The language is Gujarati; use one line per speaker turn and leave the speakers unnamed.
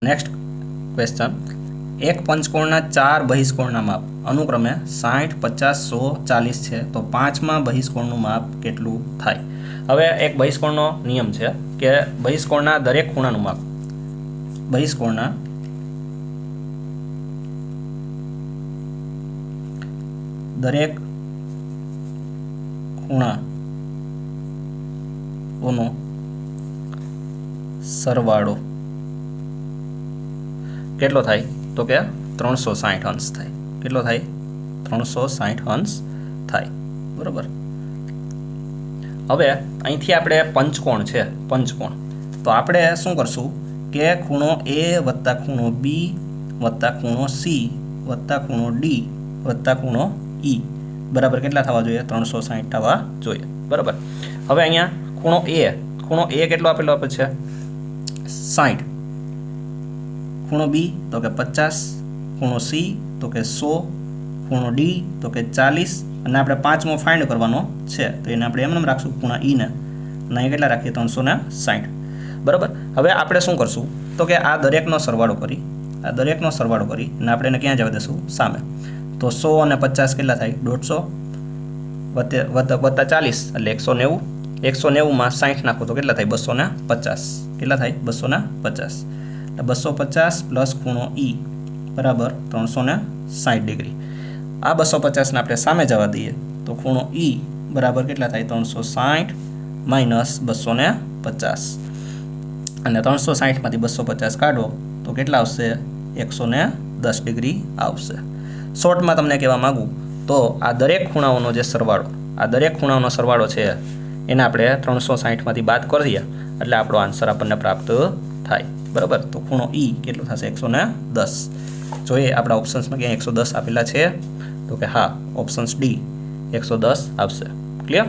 नेक्स्ट क्वेश्चन, एक पंचकोणना 4 बहिष्कोणना माप अनुक्रमे 60, 50, 100, 40 है तो 5मा बहिष्कोणनु माप केटलू थाय। हवे एक बहिष्कोणनो नियम है कि बहिष्कोणना दरेक खूणानु माप बहिष्कोणना दरेक खूणाओनो सरवाळो કેટલો થાય તો કે 360 અંશ થાય। કેટલો થાય? 360 અંશ થાય, બરાબર। હવે અહીંથી આપણે પંચકોણ છે, પંચકોણ તો આપણે શું કરશું કે ખૂણો A વત્તા ખૂણો B વત્તા ખૂણો C વત્તા ખૂણો D વત્તા ખૂણો E બરાબર કેટલા થવા જોઈએ? 360 થવા જોઈએ, બરાબર। હવે અહીંયા ખૂણો A કેટલો આપેલો છે? 60। खूणो बी तो के 50, खूणो सी तो के 100, खूणो डी तो के 40 અને આપણે પાંચમો ફાઇન્ડ કરવાનો છે તો એને આપણે એમ રાખશું ખૂણા ઈ ને અને અહીં કેટલા રાખીએ? 360, બરાબર। હવે આપણે શું કરશું તો કે આ દરેકનો સરવાળો કરી અને આપણે એને ક્યાં જવા દેશું? સામે। તો 100 અને 50 કેટલા થાય? 150 વત્તા 40 એટલે 190। 190માં 60 નાખો તો કેટલા થાય? 250। કેટલા થાય? 250। 250 प्लस खूणो ई बराबर 360 डिग्री। आ 250 ने आपणे सामे जवा दीए तो खूणो ई बराबर केटला थाय? 360 माइनस 250 अने 360 मांथी 250 काढो तो केटला आवशे? 110 डिग्री आवशे। शॉर्ट में तमने कहेवा मांगू तो आ दरेक खूणाओनो जे सरवाळो छे एने आपणे 360 मांथी बाद करीए एटले आपणो आंसर आपणने प्राप्त थाय, बराबर। तो खूणो ई केटलो थशे? 110। જોઈએ આપણા ઓપ્શન્સમાં ક્યાં 110 આપેલા છે તો કે હા, ઓપ્શન્સ ડી 110 આવશે। ક્લિયર?